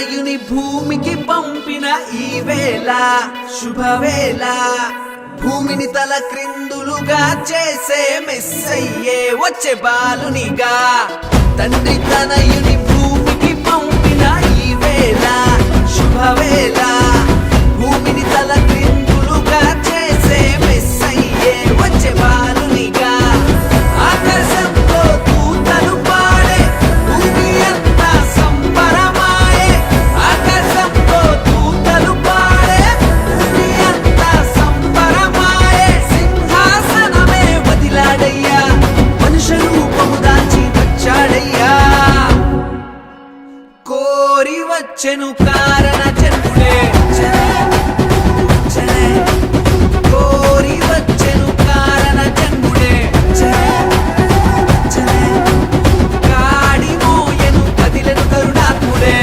తనయుని భూమికి పంపిన ఈ వేళ శుభవేళ భూమిని తల క్రిందులుగా చేసే మెస్సయ్యే వచ్చే బాలునిగా తండ్రి తనయుని భూమికి పంపిన ఈ వేళ శుభవేళ భూమిని తల క్రిందులుగా చేసే మెస్సయ్యే వచ్చే బాలునిగా ఆకాశంలో దూతలు పాడే భూమి అంతా సంబరమాయే ఆకాశంలో దూతలు పాడే భూమి అంతా సంబరమాయే సింహాసనమే వదిలాడయ్యా మనుష్య రూపము దాల్చి వచ్చాడయ్యా కోరి వచ్చెను కారణ జన్ముడే కోరి వచ్చెను కారణ జన్ముడే కాడి మోయెను కదిలెను కరుణాత్ముడే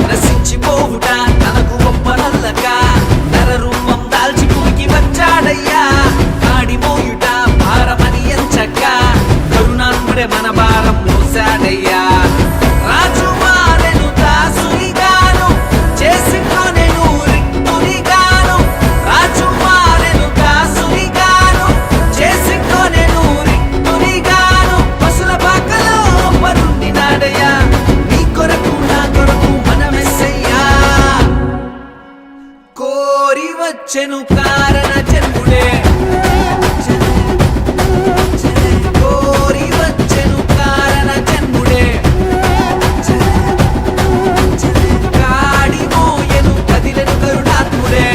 నశించిపోవుట తనకు ఒప్పనల్లక నరరూపం దాల్చి భూమికి వచ్చాడయ్యా కాడి మోయుట భారమని ఎంచక్క కరుణాత్ముడే మన భారం మోసాడయ్యా రాజు మారెను దాసునిగాను చేసుకొనెను రిక్తునిగాను రాజు మారెను దాసునిగాను చేసుకొనెను రిక్తునిగాను పశుల పాకలో పరుండినాడయ్యా నీ కొరకు నా కొరకు మన మెస్సయ్యా కోరి వచ్చెను కారణ జన్ముడే కోరి వచ్చెను కారణ జన్ముడే కాడి మోయెను కదిలెను కరుణాత్ముడే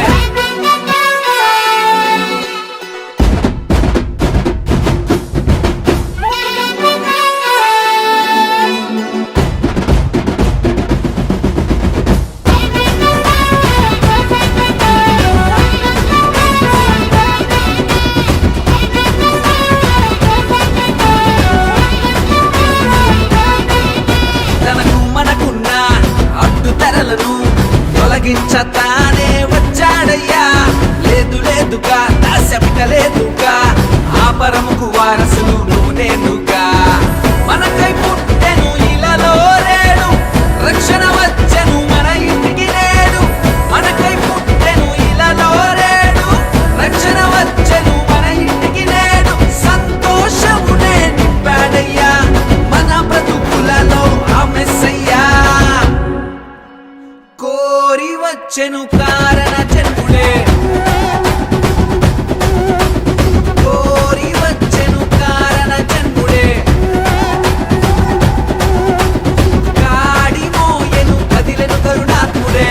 తనకు మనకున్న అడ్డుతెరలను తొలగించతానే వచ్చాడయ్యా లేదు లేదుగా దాస్యమిక లేదుగా ఆ పరముకు వారసులు నేనుగా మనకై పుట్టెను ఇలలో రేడు రక్షణ వచ్చెను మన ఇంటికి నేడు మనకై పుట్టెను ఇలలో రేడు రక్షణ వచ్చెను మన ఇంటికి నేడు సంతోషమునే నింపాడయ్యా మన బ్రతుకులలో ఆ మెస్సయ్యా కోరి వచ్చెను కారణ జన్ముడే కోరి వచ్చెను కారణ జన్ముడే కాడి మోయెను కదిలెను కరుణాత్ముడే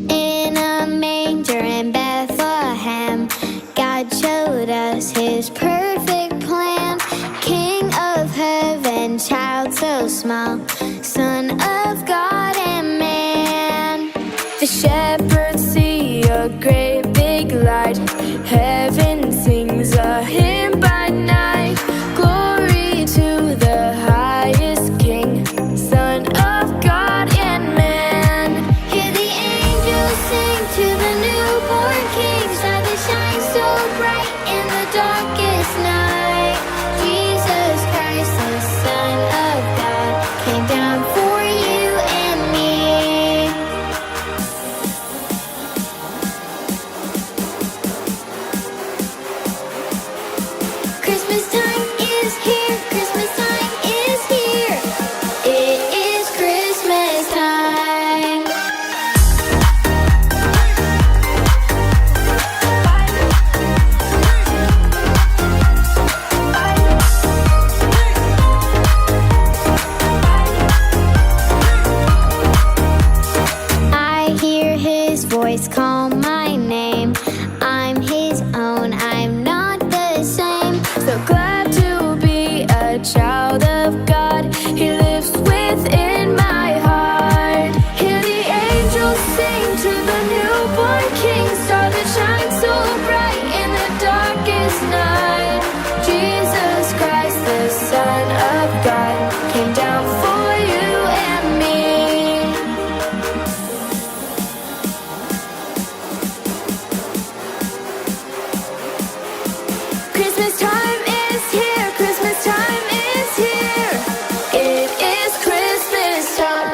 In a manger in Bethlehem, God showed us His perfect plan. King of heaven, child so small, Son of God and man. The shepherds see a great big light. Heaven sings a hymn by night. Glory to the highest King, Son of God and man. Hear the angels sing to the newborn King. Star that shines so bright in the darkest night. Jesus Christ, the Son of God, came down for you and me. voice call my name. I'm his own, I'm not the same. So glad to be a child of God. He lives within my heart. Hear the angels sing to the newborn King, star that shines so bright in the darkest night. Jesus Christ, the Son of God, came down for you and me. Christmas time is here, Christmas time is here. It is Christmas time.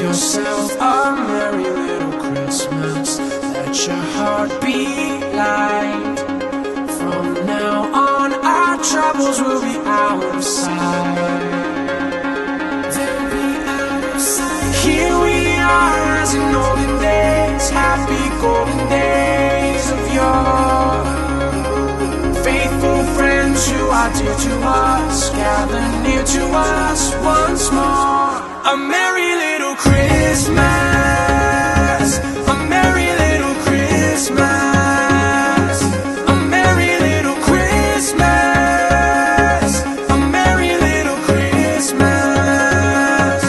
yourself a merry little Christmas. Let your heart beat light. From now on, our troubles will be out of sight. They'll be out of sight. Here we are as in olden days, happy golden days of yore. Faithful friends who are dear to us, gather near to us once more. A merry little Christmas, a merry little Christmas, a merry little Christmas, a merry little Christmas.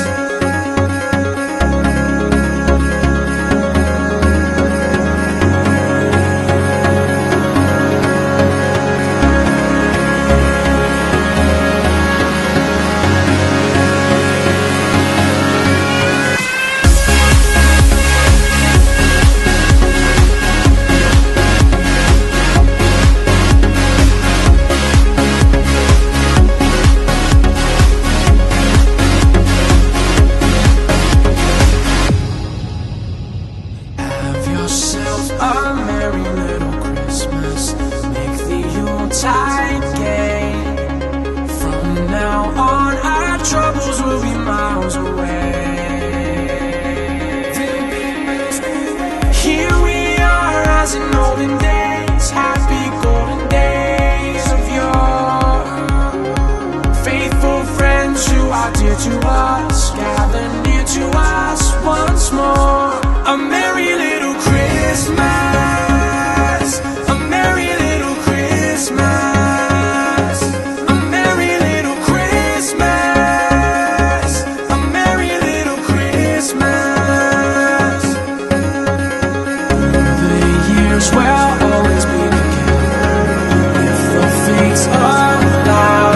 Have yourself a merry little Christmas. Make the Yuletide gay. From now on, our troubles will be miles away. Here we are as in olden days, happy golden days of yore. Faithful friends who are dear to us, gather near to us once more. A merry little Christmas, a merry little Christmas, a merry little Christmas, a merry little Christmas. The years will always be together if the fates allow.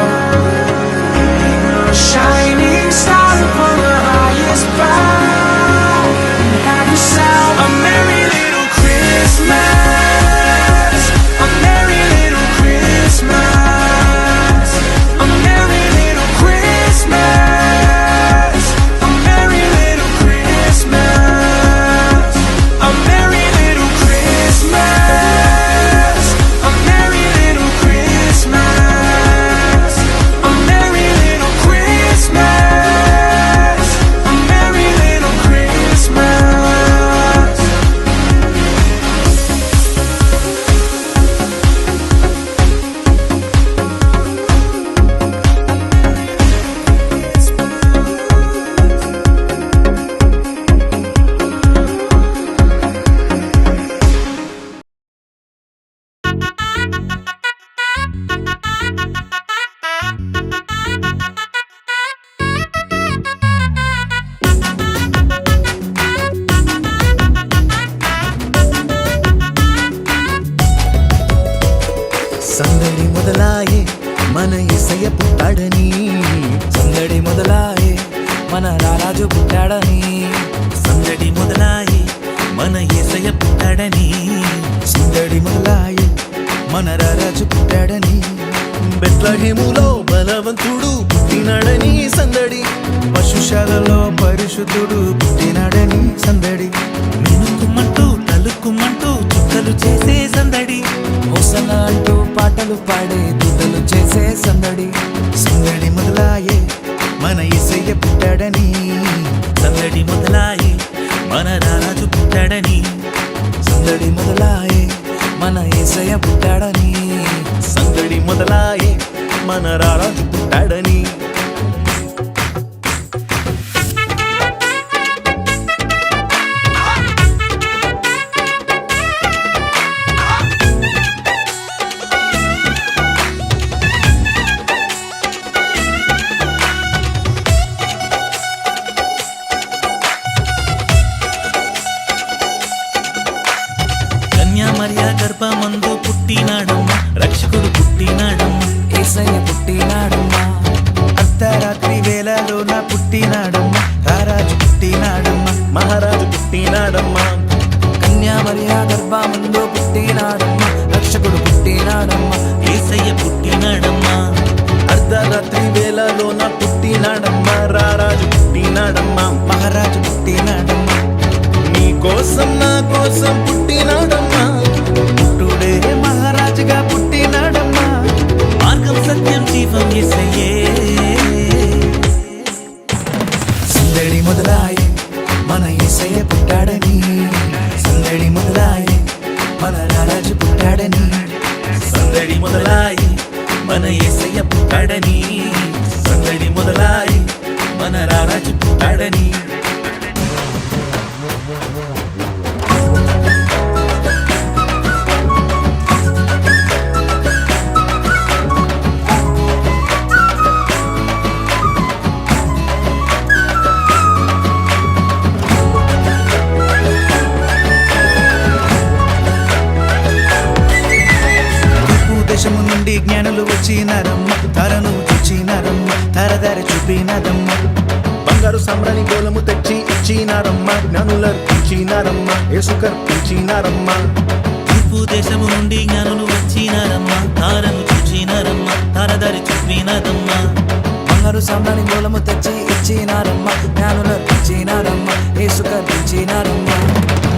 Hang a shining star upon the highest bough, and have yourself a merry little Christmas, a merry little Christmas, a merry little Christmas, a merry little Christmas, a merry little Christmas, a merry little Christmas, a merry little Christmas, a merry little Christmas. సందడి మొదలాయే మన యేసయ్య పుట్టాడని, సందడి మొదలాయే మన రారాజు పుట్టాడని, సందడి మొదలాయే మన యేసయ్య పుట్టాడని, సందడి మొదలాయే మన రారాజు పుట్టాడని, బెత్లెహేములో బలవంతుడు పుట్టినాడని సందడి, పశుశాలలో పరిశుద్ధుడు పుట్టినాడని సందడి, మినుకుమంటూ తలుక్కుమంటూ చుక్కలు చేసే సందడి, హోసన్న అంటూ పాటలు పాడే దూతలు చేసే సందడి, సందడి మొదలాయే మన యేసయ్య పుట్టాడని, సందడి మొదలాయే మన రారాజు పుట్టాడని, సందడి మొదలాయే మన యేసయ్య పుట్టాడని, సందడి మొదలాయే మన రారాజు పుట్టాడని. మరియా గర్భమందు పుట్టినాడమ్మ, రక్షకుడు పుట్టినాడమ్మ, యేసయ్య పుట్టినాడమ్మ, అర్ధరాత్రి వేళలోన పుట్టినాడమ్మ, రారాజు పుట్టినాడమ్మ, మహారాజు పుట్టినాడమ్మ, కన్యా మరియా గర్భమందు పుట్టినాడమ్మ, రక్షకుడు పుట్టినాడమ్మ, యేసయ్య పుట్టినాడమ్మ, అర్ధరాత్రి వేళలోన పుట్టినాడమ్మ, రారాజు పుట్టినాడమ్మ, మహారాజు పుట్టి కోసం నా కోసం పుట్టినాడమ్మా పుట్టుడే మహారాజుగా పుట్టినాడమ్మా మార్గం సత్యం జీవం యేసయ్యే సందడి మొదలాయి మన యేసయ్య పుట్టాడని సందడి మొదలాయి మన రారాజు పుట్టాడని సందడి మొదలాయి మన యేసయ్య పుట్టాడని సందడి మొదలాయి మన రారాజు పుట్టాడని దేశము నుండి జ్ఞానులు వచ్చినారమ్మ తారను చూచినారమ్మ తారదారి చూపినారమ్మ బంగారు సాంబ్రాణి గోలము తెచ్చి ఇచ్చినారమ్మ జ్ఞానులర్పించినారమ్మ యేసుకర్పించినారమ్మ తూర్పు దేశము నుండి జ్ఞానులు వచ్చినారమ్మ తారను చూచినారమ్మ తారదారి చూపినారమ్మ బంగారు సాంబ్రాణి మూలము తెచ్చి ఇచ్చినారమ్మ జ్ఞానులర్పించినారమ్మ యేసుకర్పించినారమ్మ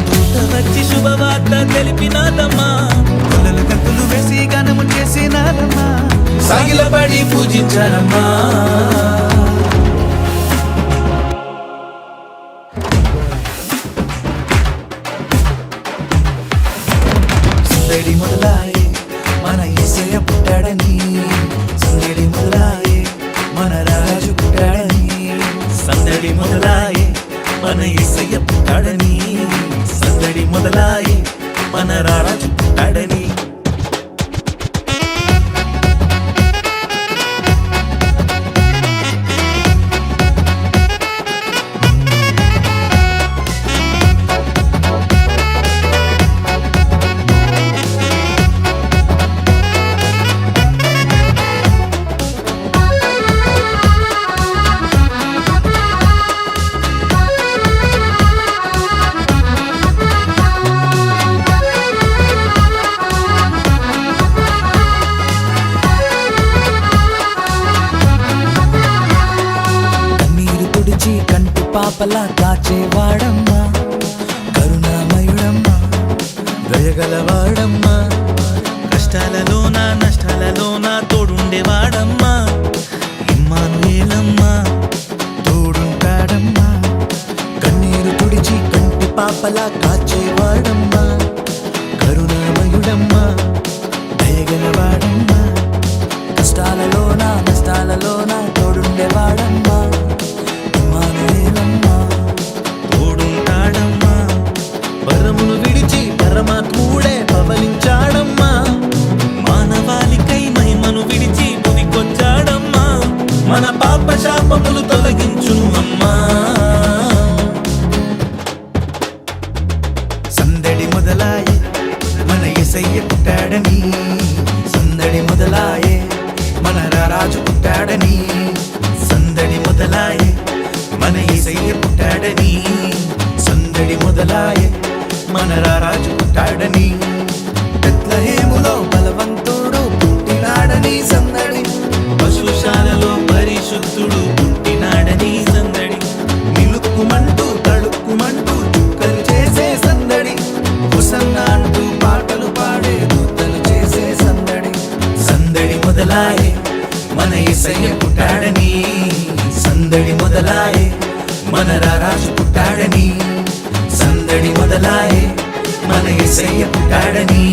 దూత వచ్చి శుభవార్త తెలిపినాదమ్మా కొలలు గంతులు వేసి గానము చేసినారమ్మా సాగిలపడి పూజించారమ్మా సందడి మొదలాయి మన యేసయ్య పుట్టాడని సందడి మొదలాయి మన రాజు పుట్టాడని సందడి మొదలాయి మన యేసయ్య పుట్టాడని సందడి మొదలాయి మన రారాజు పుట్టాడని కంటి పాపలా కాచేవాడమ్మా కరుణామయుడమ్మా దయగలవాడమ్మా కష్టాలలోన నష్టాలలోన తోడుండేవాడమ్మా ఇమ్మానుయేలమ్మా తోడుంటాడమ్మా కన్నీరు తుడిచి కంటి పాపలా కాచేవాడమ్మా కరుణామయుడమ్మా దయగలవాడమ్మా కష్టాలలోన నష్టాలలోన తోడుండేవాడమ్మా తోడుంటాడమ్మా పరమును విడిచి పరమాత్ముడే పవలించాడమ్మా మానవాళికై మహిమను విడిచి ముదికొచ్చాడమ్మా మన పాప శాపములు తొలగించును అమ్మా సందడి మొదలాయే మన యేసయ్య పుట్టాడని సందడి మొదలాయే మన రారాజు పుట్టాడని సందడి మొదలాయే మన యేసయ్య పుట్టాడని సందడి మొదలాయే మన రారాజు పుట్టాడని బెత్లెహేములో బలవంతుడు పుట్టినాడని సందడి పశుశాలలో పరిశుద్ధుడు పుట్టినాడని సందడి నిలుక్కుమంటూ తడుక్కుమంటూ చుక్కలు చేసే సందడి హుసన్నా అంటూ పాటలు పాడే దూతలు చేసే సందడి సందడి మొదలాయే మన యేసయ్య పుట్టాడని సందడి మొదలాయే మన రారాజు పుట్టాడని సందడి మొదలాయే మన యేసయ్య పుట్టాడని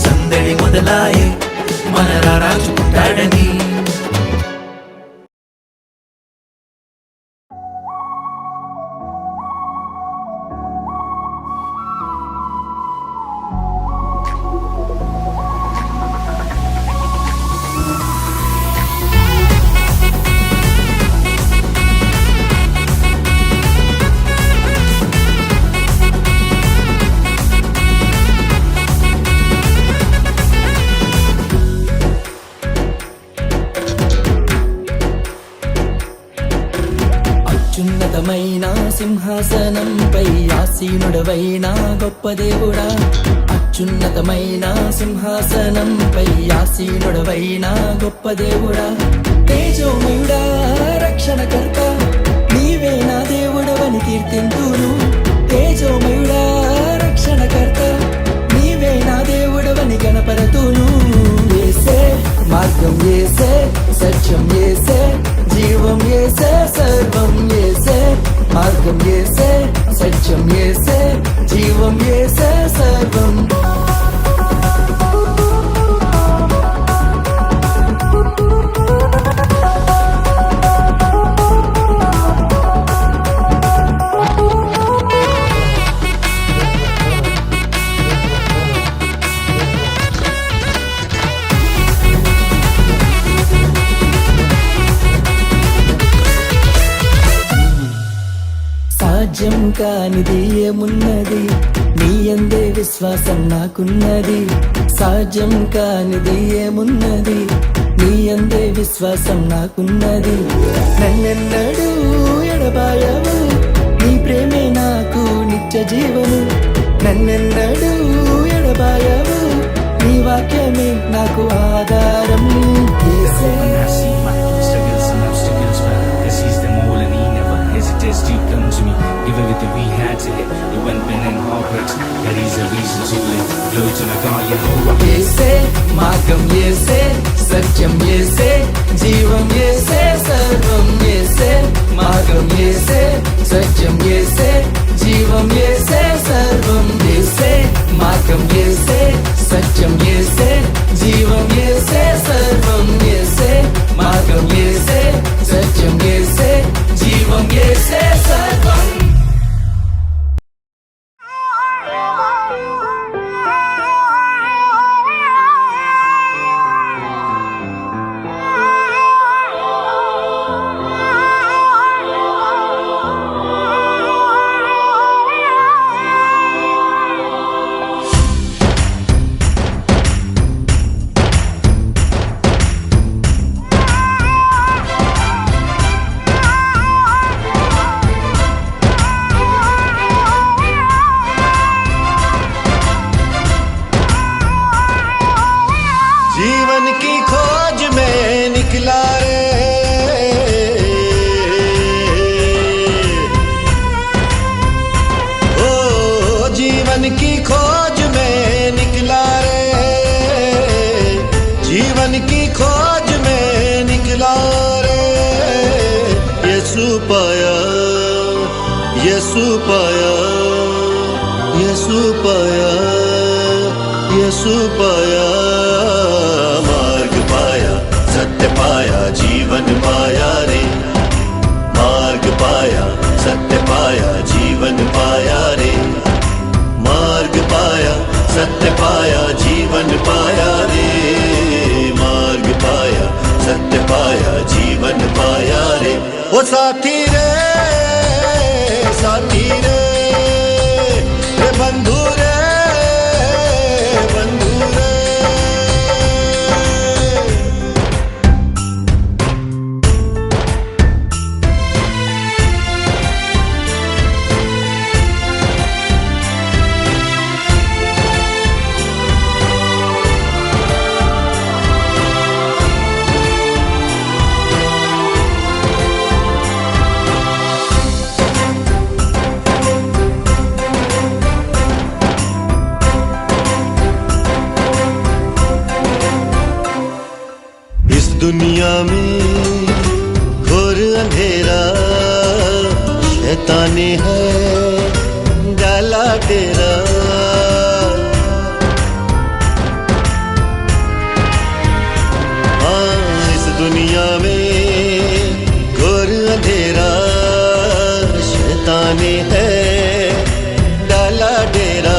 సందడి మొదలాయే మన రారాజు పుట్టాడని అత్యున్నతమైన సింహాసనంపై ఆసీనుడవైన గొప్ప దేవుడా అత్యున్నతమైన సింహాసనంపై ఆసీనుడవైన గొప్ప దేవుడా తేజోమయుడా రక్షణకర్త నీవే నా దేవుడవని కీర్తింతును తేజోమయుడా యేసే జీవం యేసే సర్వం యేసే మార్గం యేసే సత్యం యేసే జీవం యేసే సర్వం సాధ్యం కానిది ఏమున్నది నీ అందే విశ్వాసం నాకున్నది సాధ్యం కానిది ఏమున్నది నీ అందే విశ్వాసం నాకున్నది నన్నెన్నడూ ఎడబాయవు నీ ప్రేమే నాకు నిత్య జీవము నన్నెన్నడూ ఎడబాయవు నీ వాక్యమే నాకు ఆధారం యేసే I see my struggles and obstacles, but he sees them all and he never hesitates to come to me. Give everything we had to it. You went been in heartbreaks. There is a reason to live. Glory to my God, Yehovah. యేసే మార్గం యేసే సత్యం యేసే జీవం యేసే సర్వం యేసే మార్గం యేసే సత్యం యేసే జీవం యేసే సర్వం యేసే మార్గం యేసే సత్యం యేసే జీవం యేసే సర్వం యేసే మార్గం యేసే సత్యం యేసే జీవం యేసే సర్వం जीवन की खोज में निकला रे ओ जीवन की खोज में निकला रे जीवन की खोज में निकला रे यीशु पाया यीशु पाया यीशु पाया यीशु पाया मार्ग पाया सत्य पाया जीवन पाया रे मार्ग पाया सत्य पाया जीवन पाया रे मार्ग पाया सत्य पाया जीवन पाया रे मार्ग पाया सत्य पाया जीवन पाया रे ओ साथी रे साथी रे बंधु रे बंधु रे दुनिया में घोर अंधेरा शैतानी है डाला तेरा हाँ इस दुनिया में घोर अंधेरा शैतानी है डाला डेरा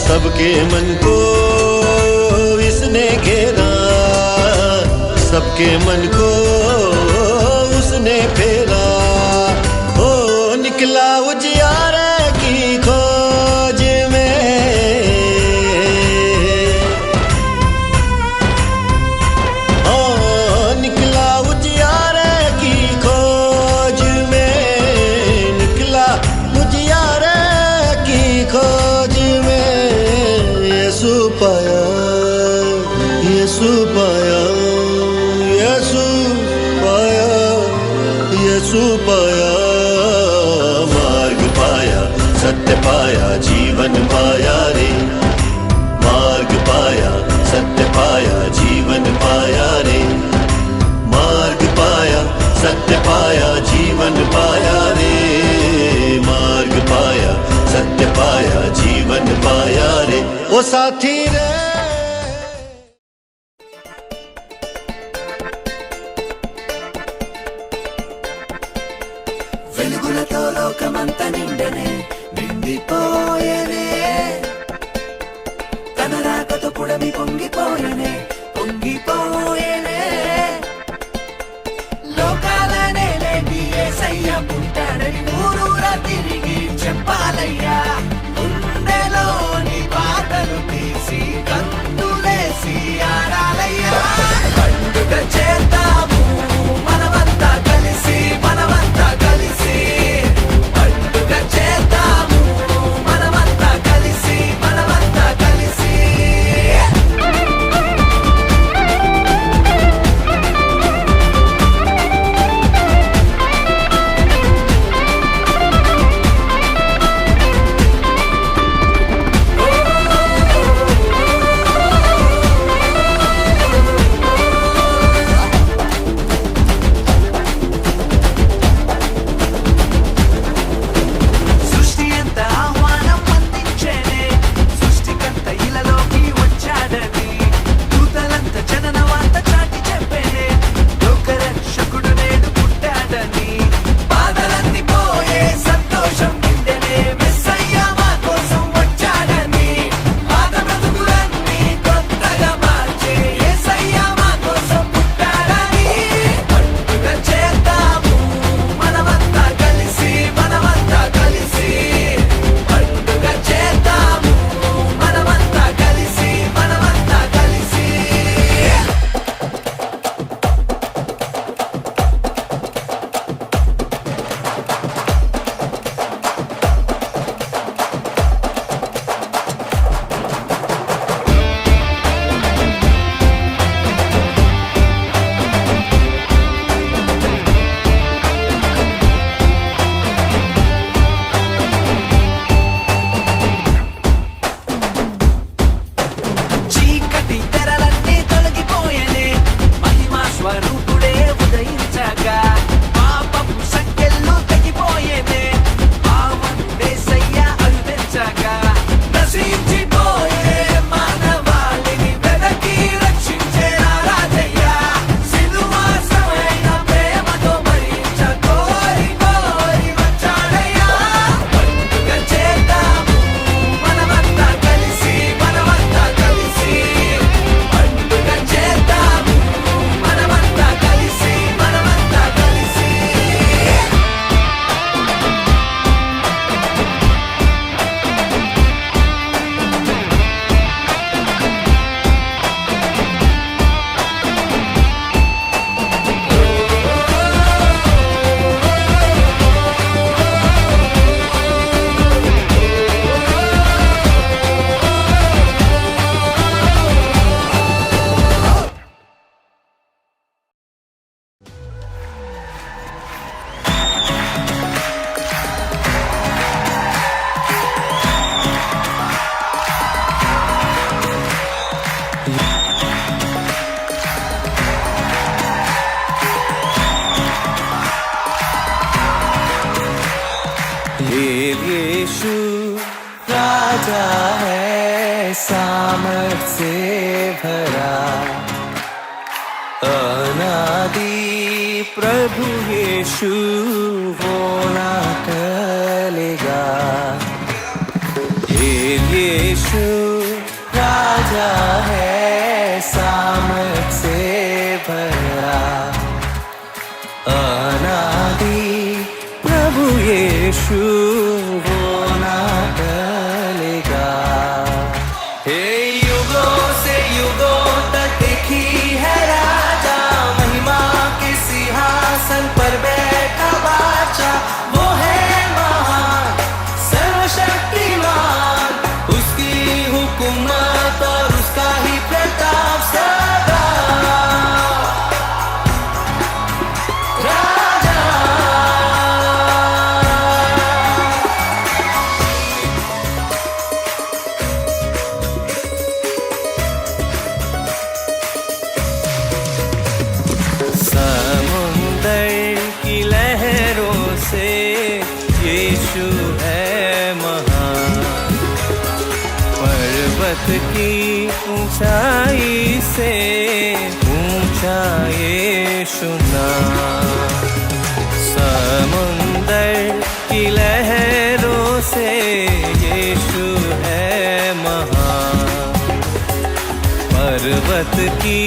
सबके मन को इसने घेरा सबके मन को उसने फेरा ओ निकला उजियारे की खोज में ओ निकला उजियारे की खोज में निकला उजियारे की खोज में यीशु पाया यीशु पाया यीशु पाया मार्ग पाया सत्य पाया जीवन पाया रे मार्ग पाया सत्य पाया जीवन पाया रे मार्ग सत्य पाया जीवन पाया रे, मार्ग पाया सत्य पाया जीवन पाया रे ओ साथी रे। వెలుగులతో లోకమంత నిండనే నిండిపోయేనే, తన రాకతో పుడమి పొంగిపోయేనే పొంగిపోయేనే, లోకాలనే లేని యేసయ్య పుట్టాడని ఊరూరా తిరిగి చెప్పాలయ్యా, గుండెలోని బాధలు తీసి కందులేసి ఆడాలయ్యా, పండుగ చేద్దాము మనమంతా కలిసి మనమంతా కలిసి, పండుగ చేద్దాము మనమంతా కలిసి మనమంతా కలిసి. సృష్టి ఎంత ఆహ్వానం అందించేనే, సృష్టికర్త ఇలలోకి వచ్చాడని, దూతలంత జనన వార్త చాటి చెప్పేనే, లోకరక్షకుడు నేడు పుట్టాడని, బాధలన్నీ పోయే సంతోషం నిండెనే, మెస్సయ్య మా కోసం వచ్చాడని, పాత బ్రతుకులన్నీ కొత్తగా మార్చే యేసయ్య మా కోసం పుట్టాడని, పండుగ చేద్దాము మనమంతా కలిసి మనమంతా కలిసి, పండుగ చేద్దాము మనమంతా కలిసి మనమంతా కలిసి. చీకటి తెరలన్నీ తొలగిపోయేనే, మహిమా స్వరూపుడే ఉదయించగా, పాపపు సంఖ్యలు తగ్గిపోయేనే, పావన్ యేసయ్య అరుదించగా, నశించిపోయే మానవాళిని వెదకి రక్షించే నా రాజయ్య, సిలువాసమైన ప్రేమతో భరించ కోరి కోరి వచ్చాడయ్యా, పండుగ చేద్దాము మనమంతా కలిసి మనమంతా కలిసి, పండుగ చేద్దాము మనమంతా కలిసి మనమంతా కలిసి. यीशु राजा है सामर्थ से भरा, अनादि प्रभु यीशु वो ना टलेगा। यीशु राजा है सामर्थ से भरा, अनादि प्रभु यीशु वो ना टलेगा। हे युगों से युगों तक एक ही है राजा, महिमा के सिंहासन पर बैठा बादशाह, वो है महान सर्वशक्तिमान, उसकी हुकूमत और उसका ही प्रताप सदा। राजा समुंदर ऊंचाई से ऊंचा यीशु नाम, समुंदर की लहरों से यीशु है महान, पर्वत की